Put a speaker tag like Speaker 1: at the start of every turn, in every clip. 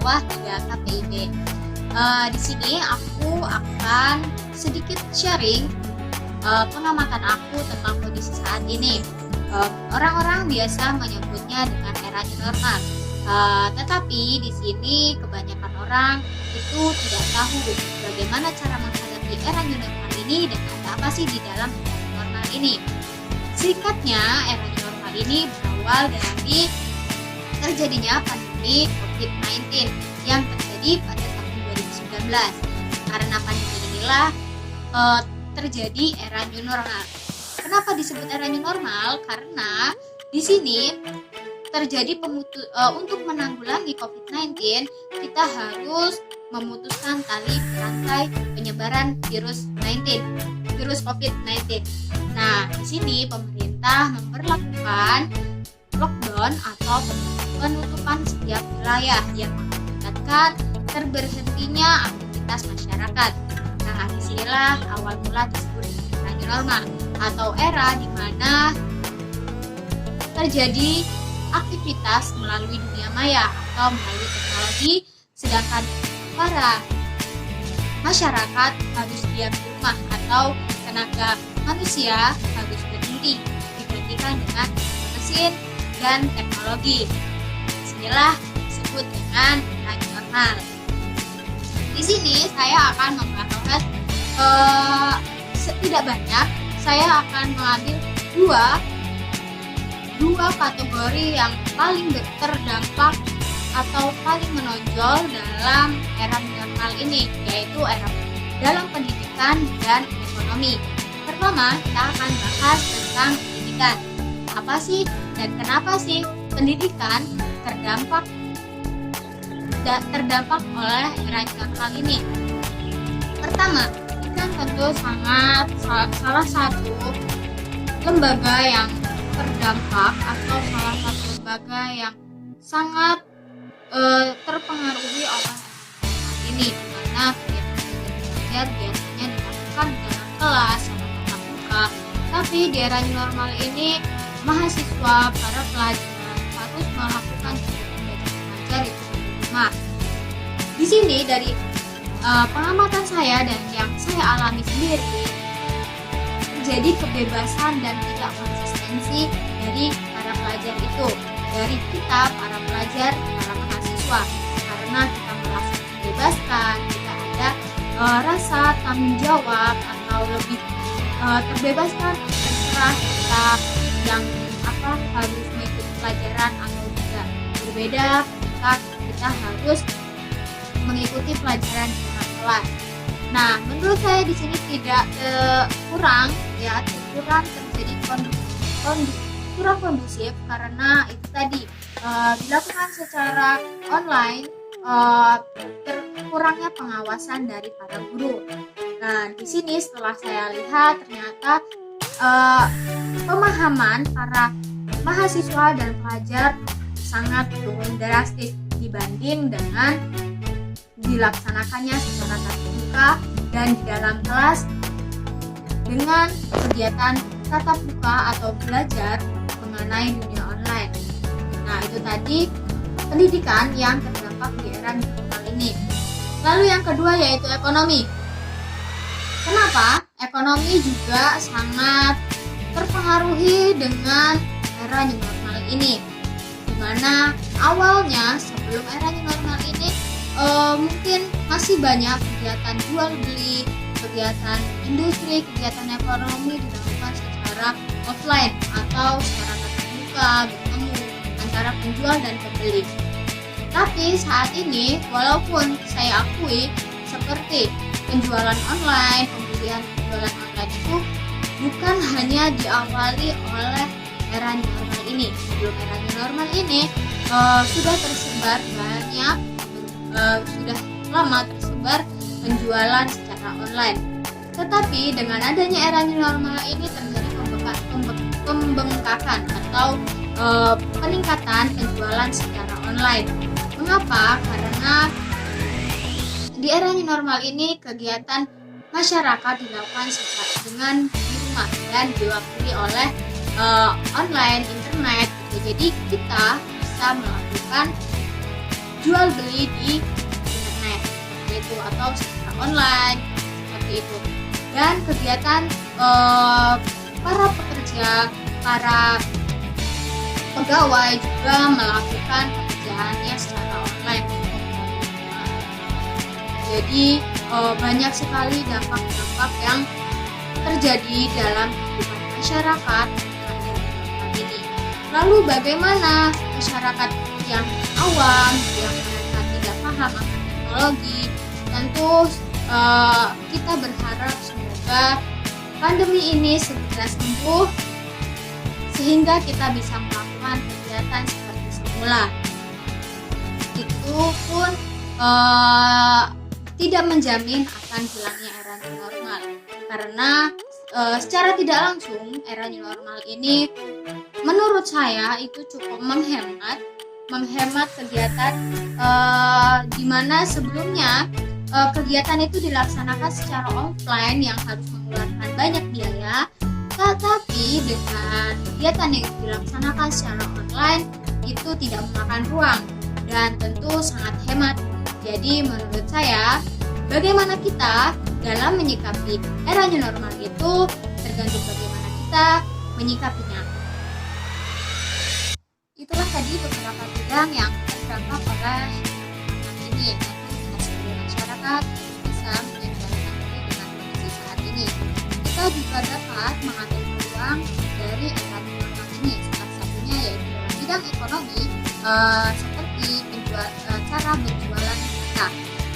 Speaker 1: bawah 3 KPIB. Di sini aku akan sedikit sharing pengamatan aku tentang kondisi saat ini. Orang-orang biasa menyebutnya dengan era new normal, tetapi di sini kebanyakan orang itu tidak tahu bagaimana cara menghadapi era new normal ini dan apa sih di dalam era new normal ini. Singkatnya, era new normal ini berawal dari terjadinya pandemi COVID-19 yang terjadi pada tahun 2019. Karena pandemi inilah terjadi era new normal. Kenapa disebut era new normal? Karena di sini terjadi untuk menanggulangi COVID-19, kita harus memutuskan tali rantai penyebaran virus COVID-19. Nah, di sini pemerintah memberlakukan lockdown atau penutupan setiap wilayah yang mengakibatkan terberhentinya aktivitas masyarakat. Nah, disinilah awal mula disebut era new normal atau era di mana terjadi aktivitas melalui dunia maya atau melalui teknologi, sedangkan para masyarakat harus diam di rumah atau tenaga manusia harus berhenti digantikan dengan mesin dan teknologi. Disinilah disebut dengan era new normal. Di sini saya akan membahas tidak banyak. Saya akan mengambil dua kategori yang paling terdampak atau paling menonjol dalam era new normal ini, yaitu era dalam pendidikan dan ekonomi. Pertama, kita akan bahas tentang pendidikan. Apa sih dan kenapa sih pendidikan terdampak oleh era new normal ini? Pertama, pendidikan tentu sangat salah satu lembaga yang terdampak atau salah satu lembaga yang sangat terpengaruhi oleh saat ini, di mana kegiatan belajar biasanya dilakukan dalam kelas sama tatap muka, tapi di era new normal ini mahasiswa, para pelajar harus melakukan kegiatan belajar mengajar itu di rumah. Di sini dari pengamatan saya dan yang saya alami sendiri, terjadi kebebasan dan tidak konsistensi dari para pelajar itu, dari kita para pelajar, para mahasiswa, karena kita merasa dibebaskan, kita ada rasa tanggung jawab atau lebih terbebaskan, terserah kita yang harus mengikuti pelajaran atau tidak. Berbeda ketika kita harus mengikuti pelajaran di dalam kelas. Nah, menurut saya di sini tidak kurang terjadi kurang kondusif karena itu tadi dilakukan secara online, kurangnya pengawasan dari para guru. Nah, di sini setelah saya lihat ternyata pemahaman para mahasiswa dan pelajar sangat turun drastis dibanding dengan dilaksanakannya secara tatap muka dan di dalam kelas dengan kegiatan tatap muka atau belajar mengenai dunia online. Nah, itu tadi pendidikan yang terdampak di era new normal ini. Lalu yang kedua yaitu ekonomi. Kenapa? Ekonomi juga sangat terpengaruhi dengan era new normal ini, di mana awalnya sebelum era new normal ini mungkin masih banyak kegiatan jual beli, kegiatan industri, kegiatan ekonomi dilakukan secara offline atau secara tatap muka, bertemu antara penjual dan pembeli. Tapi saat ini walaupun saya akui seperti penjualan online, pembelian penjualan online itu bukan hanya diawali oleh era new normal ini. Sebelum era new normal ini sudah tersebar banyak, sudah lama tersebar penjualan secara online. Tetapi dengan adanya era new normal ini terjadi pembengkakan atau peningkatan penjualan secara online. Mengapa? Karena di era new normal ini kegiatan masyarakat dilakukan dengan di rumah dan diwakili oleh online, internet gitu. Jadi kita bisa melakukan jual beli di internet seperti itu atau secara online seperti itu. Dan kegiatan para pekerja, para pegawai juga melakukan pekerjaannya secara online. Jadi banyak sekali dampak-dampak yang terjadi dalam kehidupan masyarakat ini. Lalu bagaimana masyarakat yang awam, yang mereka tidak paham akan teknologi? Tentu kita berharap semoga pandemi ini segera sembuh sehingga kita bisa melakukan kegiatan seperti semula. Itu pun tidak menjamin akan hilangnya era new normal, karena secara tidak langsung era new normal ini menurut saya itu cukup menghemat kegiatan di mana sebelumnya kegiatan itu dilaksanakan secara offline yang harus mengeluarkan banyak biaya, tetapi dengan kegiatan yang dilaksanakan secara online itu tidak memakan ruang dan tentu sangat hemat. Jadi menurut saya, bagaimana kita dalam menyikapi era new normal itu tergantung bagaimana kita menyikapinya. Itulah tadi beberapa bidang yang terdampak oleh ini. Nanti sebagai masyarakat bisa menyesuaikan diri dengan kondisi saat ini. Kita juga dapat mengambil peluang dari era new normal ini. Salah satunya yaitu dalam bidang ekonomi, seperti cara berjualan kita,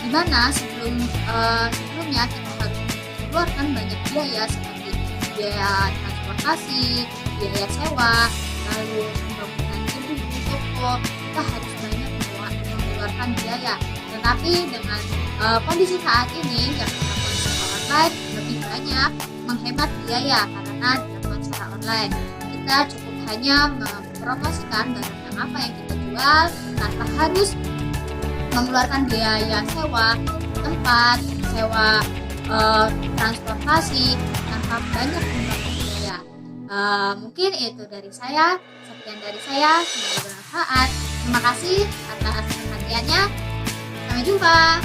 Speaker 1: di mana sebelumnya kita harus mengeluarkan banyak biaya seperti biaya transportasi, biaya sewa, lalu pembangunan gedung toko, kita harus banyak mengeluarkan biaya. Tetapi dengan kondisi saat ini yang dilakukan secara online lebih banyak menghemat biaya karena dilakukan secara online. Kita cukup hanya mempromosikan barang yang apa yang kita jual tanpa harus mengeluarkan biaya sewa tempat, sewa transportasi tanpa banyak mengeluarkan biaya. Mungkin itu dari saya. Sekian dari saya, semoga bermanfaat. Terima kasih atas perhatiannya. Sampai jumpa.